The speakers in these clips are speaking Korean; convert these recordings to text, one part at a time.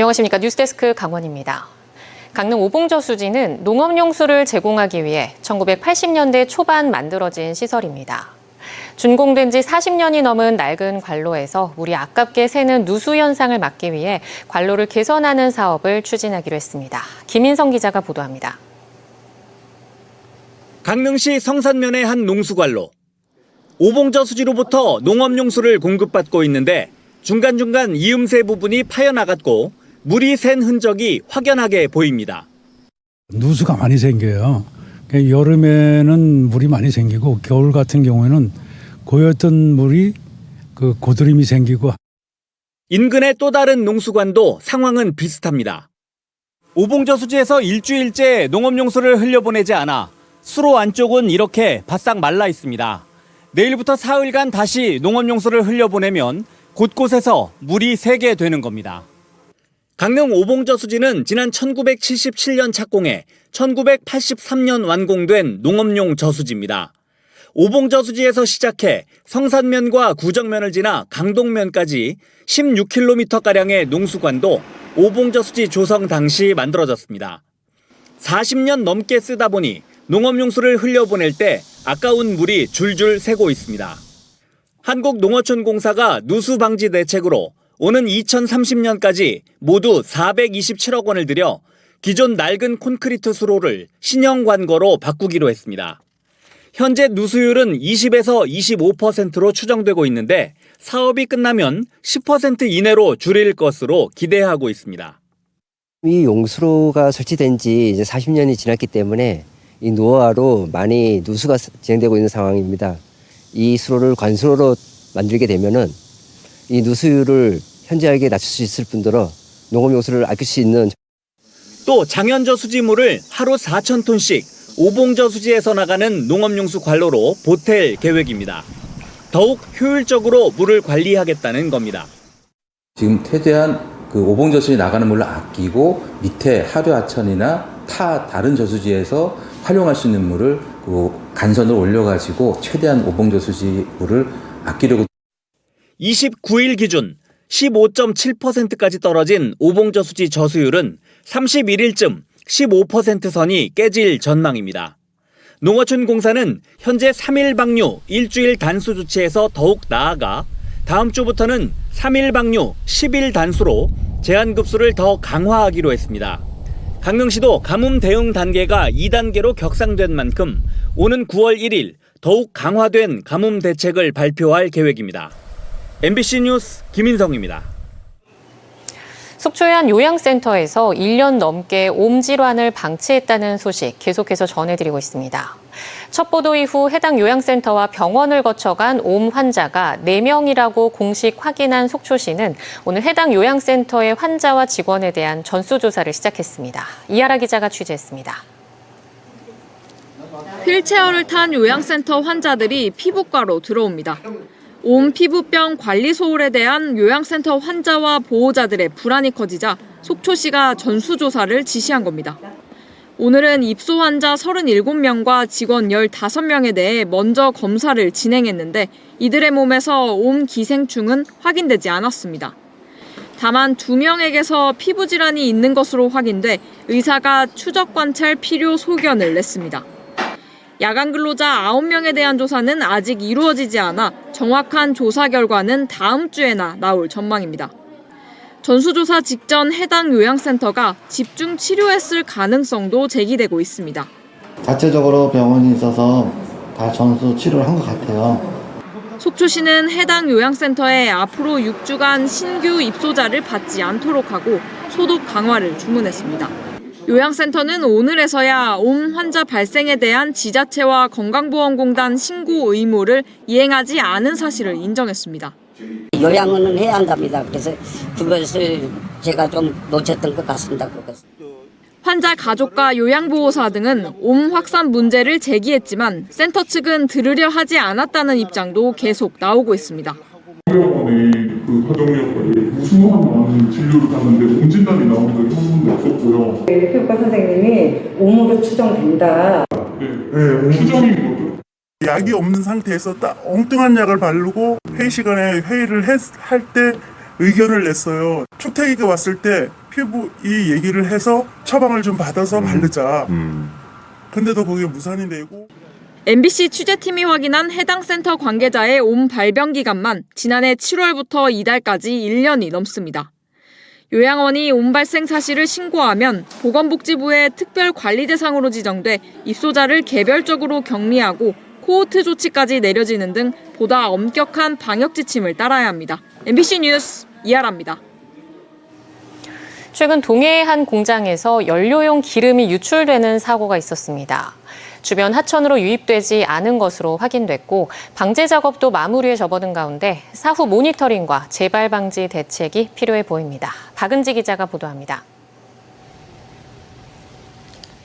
안녕하십니까. 뉴스데스크 강원입니다. 강릉 오봉저수지는 농업용수를 제공하기 위해 1980년대 초반 만들어진 시설입니다. 준공된 지 40년이 넘은 낡은 관로에서 물이 아깝게 새는 누수 현상을 막기 위해 관로를 개선하는 사업을 추진하기로 했습니다. 김인성 기자가 보도합니다. 강릉시 성산면의 한 농수관로. 오봉저수지로부터 농업용수를 공급받고 있는데 중간중간 이음새 부분이 파여나갔고 물이 샌 흔적이 확연하게 보입니다. 누수가 많이 생겨요. 여름에는 물이 많이 생기고 겨울 같은 경우에는 고였던 물이 고드름이 생기고. 인근의 또 다른 농수관도 상황은 비슷합니다. 오봉저수지에서 일주일째 농업용수를 흘려보내지 않아 수로 안쪽은 이렇게 바싹 말라 있습니다. 내일부터 사흘간 다시 농업용수를 흘려보내면 곳곳에서 물이 새게 되는 겁니다. 강릉 오봉저수지는 지난 1977년 착공해 1983년 완공된 농업용 저수지입니다. 오봉저수지에서 시작해 성산면과 구정면을 지나 강동면까지 16km가량의 농수관도 오봉저수지 조성 당시 만들어졌습니다. 40년 넘게 쓰다 보니 농업용수를 흘려보낼 때 아까운 물이 줄줄 새고 있습니다. 한국농어촌공사가 누수 방지 대책으로 오는 2030년까지 모두 427억 원을 들여 기존 낡은 콘크리트 수로를 신형 관거로 바꾸기로 했습니다. 현재 누수율은 20에서 25%로 추정되고 있는데 사업이 끝나면 10% 이내로 줄일 것으로 기대하고 있습니다. 이 용수로가 설치된 지 이제 40년이 지났기 때문에 이 노후화로 많이 누수가 진행되고 있는 상황입니다. 이 수로를 관수로로 만들게 되면은 이 누수율을 현저하게 낮출 수 있을 뿐더러 농업용수를 아낄 수 있는. 또 장현저수지물을 하루 4,000톤씩 오봉저수지에서 나가는 농업용수 관로로 보탤 계획입니다. 더욱 효율적으로 물을 관리하겠다는 겁니다. 지금 최대한 오봉저수지 나가는 물을 아끼고 밑에 하류하천이나 다른 저수지에서 활용할 수 있는 물을 간선을 올려가지고 최대한 오봉저수지 물을 아끼려고. 29일 기준 15.7%까지 떨어진 오봉저수지 저수율은 31일쯤 15% 선이 깨질 전망입니다. 농어촌공사는 현재 3일 방류, 일주일 단수 조치에서 더욱 나아가 다음 주부터는 3일 방류, 10일 단수로 제한급수를 더 강화하기로 했습니다. 강릉시도 가뭄 대응 단계가 2단계로 격상된 만큼 오는 9월 1일 더욱 강화된 가뭄 대책을 발표할 계획입니다. MBC 뉴스 김인성입니다. 속초의 한 요양센터에서 1년 넘게 옴 질환을 방치했다는 소식 계속해서 전해드리고 있습니다. 첫 보도 이후 해당 요양센터와 병원을 거쳐간 옴 환자가 4명이라고 공식 확인한 속초시는 오늘 해당 요양센터의 환자와 직원에 대한 전수조사를 시작했습니다. 이하라 기자가 취재했습니다. 휠체어를 탄 요양센터 환자들이 피부과로 들어옵니다. 옴 피부병 관리 소홀에 대한 요양센터 환자와 보호자들의 불안이 커지자 속초시가 전수조사를 지시한 겁니다. 오늘은 입소 환자 37명과 직원 15명에 대해 먼저 검사를 진행했는데 이들의 몸에서 옴 기생충은 확인되지 않았습니다. 다만 2명에게서 피부 질환이 있는 것으로 확인돼 의사가 추적 관찰 필요 소견을 냈습니다. 야간 근로자 9명에 대한 조사는 아직 이루어지지 않아 정확한 조사 결과는 다음 주에나 나올 전망입니다. 전수조사 직전 해당 요양센터가 집중 치료했을 가능성도 제기되고 있습니다. 자체적으로 병원이 있어서 다 전수 치료를 한 것 같아요. 속초시는 해당 요양센터에 앞으로 6주간 신규 입소자를 받지 않도록 하고 소독 강화를 주문했습니다. 요양센터는 오늘에서야 옴 환자 발생에 대한 지자체와 건강보험공단 신고 의무를 이행하지 않은 사실을 인정했습니다. 요양은 해야 한답니다. 그래서 그것을 제가 좀 놓쳤던 것 같습니다. 환자 가족과 요양보호사 등은 옴 확산 문제를 제기했지만 센터 측은 들으려 하지 않았다는 입장도 계속 나오고 있습니다. 병원의 가정의학과에 무수한 많은 진료를 하는데 옴 진단이 나온 적이 한 번도 없었고요. 피부과 선생님이 옴으로 추정된다. 네, 추정인 거죠. 약이 없는 상태에서 딱 엉뚱한 약을 바르고 회의 시간에 회의를 할 때 의견을 냈어요. 출퇴기가 왔을 때 피부 이 얘기를 해서 처방을 좀 받아서 바르자. 근데도 그게 무산이 되고. MBC 취재팀이 확인한 해당 센터 관계자의 옴 발병 기간만 지난해 7월부터 이달까지 1년이 넘습니다. 요양원이 옴 발생 사실을 신고하면 보건복지부의 특별관리 대상으로 지정돼 입소자를 개별적으로 격리하고 코호트 조치까지 내려지는 등 보다 엄격한 방역 지침을 따라야 합니다. MBC 뉴스 이하라입니다. 최근 동해의 한 공장에서 연료용 기름이 유출되는 사고가 있었습니다. 주변 하천으로 유입되지 않은 것으로 확인됐고 방제 작업도 마무리에 접어든 가운데 사후 모니터링과 재발 방지 대책이 필요해 보입니다. 박은지 기자가 보도합니다.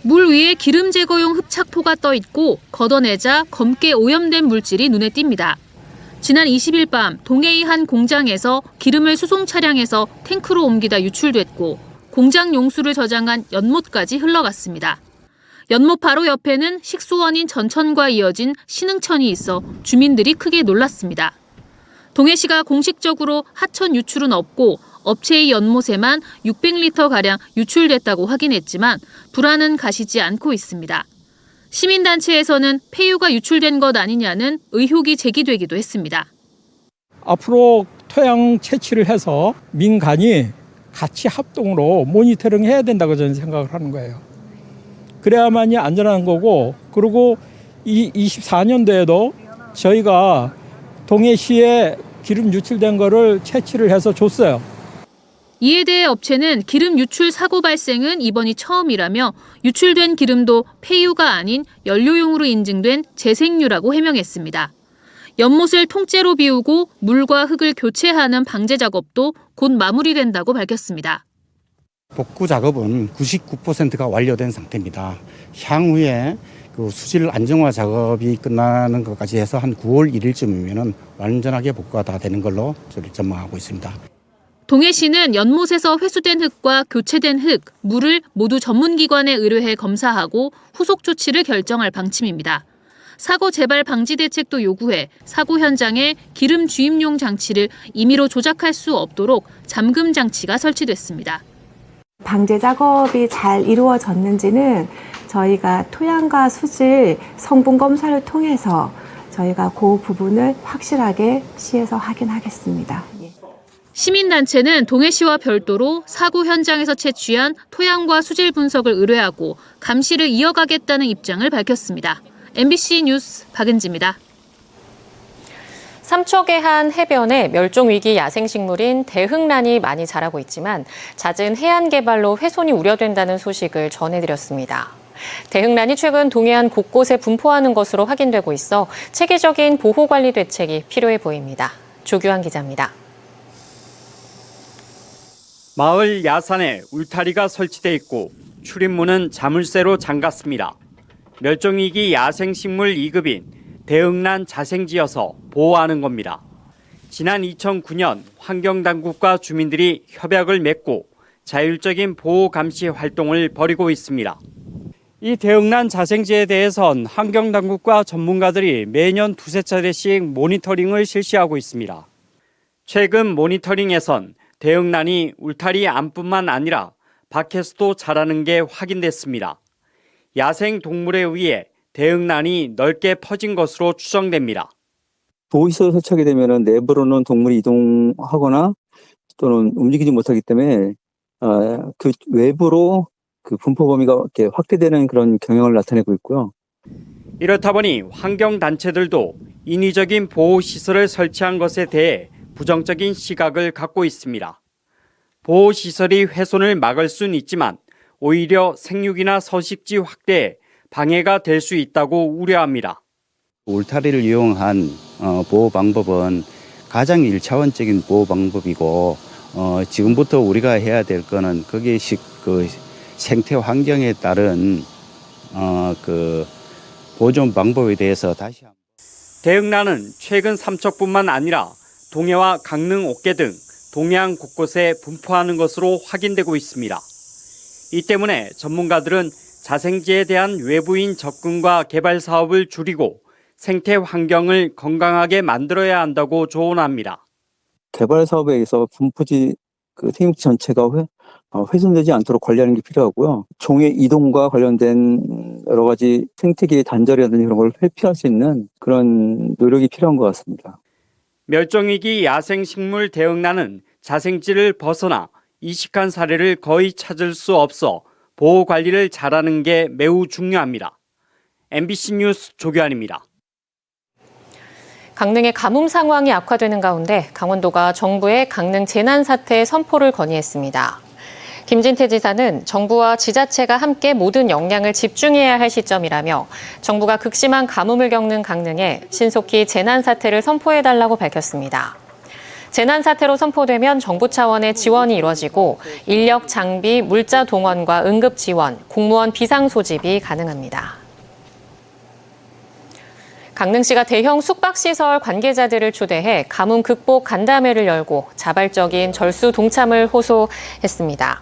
물 위에 기름 제거용 흡착포가 떠 있고 걷어내자 검게 오염된 물질이 눈에 띕니다. 지난 20일 밤 동해의 한 공장에서 기름을 수송 차량에서 탱크로 옮기다 유출됐고 공장 용수를 저장한 연못까지 흘러갔습니다. 연못 바로 옆에는 식수원인 전천과 이어진 신흥천이 있어 주민들이 크게 놀랐습니다. 동해시가 공식적으로 하천 유출은 없고 업체의 연못에만 600리터가량 유출됐다고 확인했지만 불안은 가시지 않고 있습니다. 시민단체에서는 폐유가 유출된 것 아니냐는 의혹이 제기되기도 했습니다. 앞으로 토양 채취를 해서 민간이 같이 합동으로 모니터링 해야 된다고 저는 생각을 하는 거예요. 그래야만이 안전한 거고, 그리고 이 24년도에도 저희가 동해시에 기름 유출된 거를 채취를 해서 줬어요. 이에 대해 업체는 기름 유출 사고 발생은 이번이 처음이라며 유출된 기름도 폐유가 아닌 연료용으로 인증된 재생유라고 해명했습니다. 연못을 통째로 비우고 물과 흙을 교체하는 방제 작업도 곧 마무리된다고 밝혔습니다. 복구 작업은 99%가 완료된 상태입니다. 향후에 그 수질 안정화 작업이 끝나는 것까지 해서 한 9월 1일쯤이면 완전하게 복구가 다 되는 걸로 저를 전망하고 있습니다. 동해시는 연못에서 회수된 흙과 교체된 흙, 물을 모두 전문기관에 의뢰해 검사하고 후속 조치를 결정할 방침입니다. 사고 재발 방지 대책도 요구해 사고 현장에 기름 주입용 장치를 임의로 조작할 수 없도록 잠금 장치가 설치됐습니다. 방제 작업이 잘 이루어졌는지는 저희가 토양과 수질 성분 검사를 통해서 저희가 그 부분을 확실하게 시에서 확인하겠습니다. 시민단체는 동해시와 별도로 사고 현장에서 채취한 토양과 수질 분석을 의뢰하고 감시를 이어가겠다는 입장을 밝혔습니다. MBC 뉴스 박은지입니다. 삼척의 한 해변에 멸종위기 야생식물인 대흥란이 많이 자라고 있지만 잦은 해안 개발로 훼손이 우려된다는 소식을 전해드렸습니다. 대흥란이 최근 동해안 곳곳에 분포하는 것으로 확인되고 있어 체계적인 보호관리 대책이 필요해 보입니다. 조규환 기자입니다. 마을 야산에 울타리가 설치돼 있고 출입문은 자물쇠로 잠갔습니다. 멸종위기 야생식물 2급인 대흥란 자생지여서 보호하는 겁니다. 지난 2009년 환경당국과 주민들이 협약을 맺고 자율적인 보호 감시 활동을 벌이고 있습니다. 이 대흥란 자생지에 대해선 환경당국과 전문가들이 매년 두세 차례씩 모니터링을 실시하고 있습니다. 최근 모니터링에선 대흥란이 울타리 안뿐만 아니라 밖에서도 자라는 게 확인됐습니다. 야생 동물에 의해 대흥란이 넓게 퍼진 것으로 추정됩니다. 보호시설 설치하게 되면 내부로는 동물이 이동하거나 또는 움직이지 못하기 때문에 그 외부로 그 분포 범위가 이렇게 확대되는 그런 경향을 나타내고 있고요. 이렇다 보니 환경단체들도 인위적인 보호시설을 설치한 것에 대해 부정적인 시각을 갖고 있습니다. 보호시설이 훼손을 막을 수는 있지만 오히려 생육이나 서식지 확대에 방해가 될 수 있다고 우려합니다. 울타리를 이용한 보호 방법은 가장 1차원적인 보호 방법이고 지금부터 우리가 해야 될 거는 거기에 그 생태 환경에 따른 그 보존 방법에 대해서 다시 한번. 대흥란은 최근 삼척뿐만 아니라 동해와 강릉, 옥계 등 동해안 곳곳에 분포하는 것으로 확인되고 있습니다. 이 때문에 전문가들은 자생지에 대한 외부인 접근과 개발 사업을 줄이고 생태 환경을 건강하게 만들어야 한다고 조언합니다. 개발 사업에 의해서 분포지 그 태육지 전체가 훼손되지 않도록 관리하는 게 필요하고요. 종의 이동과 관련된 여러 가지 생태계의 단절이라든지 그런 걸 회피할 수 있는 그런 노력이 필요한 것 같습니다. 멸종위기 야생식물 대응란은 자생지를 벗어나 이식한 사례를 거의 찾을 수 없어 보호 관리를 잘하는 게 매우 중요합니다. MBC 뉴스 조규환입니다. 강릉의 가뭄 상황이 악화되는 가운데 강원도가 정부에 강릉 재난사태 선포를 건의했습니다. 김진태 지사는 정부와 지자체가 함께 모든 역량을 집중해야 할 시점이라며 정부가 극심한 가뭄을 겪는 강릉에 신속히 재난사태를 선포해달라고 밝혔습니다. 재난사태로 선포되면 정부 차원의 지원이 이루어지고 인력, 장비, 물자 동원과 응급 지원, 공무원 비상 소집이 가능합니다. 강릉시가 대형 숙박시설 관계자들을 초대해 가뭄 극복 간담회를 열고 자발적인 절수 동참을 호소했습니다.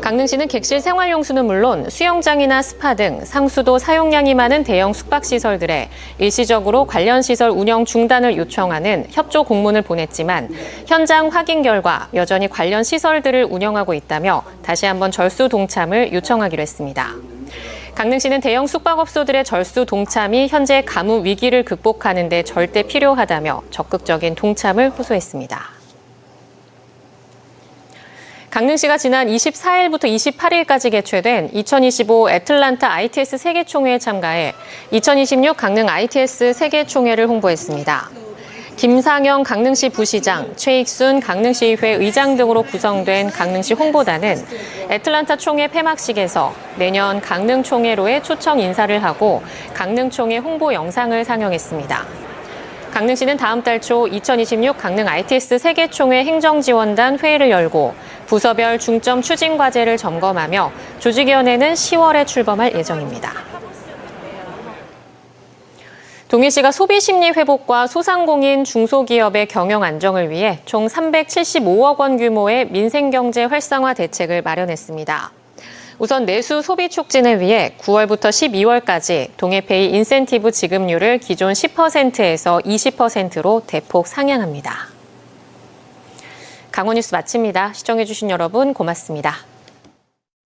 강릉시는 객실 생활용수는 물론 수영장이나 스파 등 상수도 사용량이 많은 대형 숙박시설들에 일시적으로 관련 시설 운영 중단을 요청하는 협조 공문을 보냈지만 현장 확인 결과 여전히 관련 시설들을 운영하고 있다며 다시 한번 절수 동참을 요청하기로 했습니다. 강릉시는 대형 숙박업소들의 절수 동참이 현재 가뭄 위기를 극복하는 데 절대 필요하다며 적극적인 동참을 호소했습니다. 강릉시가 지난 24일부터 28일까지 개최된 2025 애틀란타 ITS 세계총회에 참가해 2026 강릉 ITS 세계총회를 홍보했습니다. 김상영 강릉시 부시장, 최익순 강릉시의회 의장 등으로 구성된 강릉시 홍보단은 애틀란타 총회 폐막식에서 내년 강릉 총회로의 초청 인사를 하고 강릉 총회 홍보 영상을 상영했습니다. 강릉시는 다음 달 초 2026 강릉 ITS 세계총회 행정지원단 회의를 열고 부서별 중점 추진 과제를 점검하며 조직위원회는 10월에 출범할 예정입니다. 동해시가 소비심리 회복과 소상공인 중소기업의 경영 안정을 위해 총 375억 원 규모의 민생경제 활성화 대책을 마련했습니다. 우선 내수 소비 촉진을 위해 9월부터 12월까지 동해페이 인센티브 지급률을 기존 10%에서 20%로 대폭 상향합니다. 강원뉴스 마칩니다. 시청해주신 여러분 고맙습니다.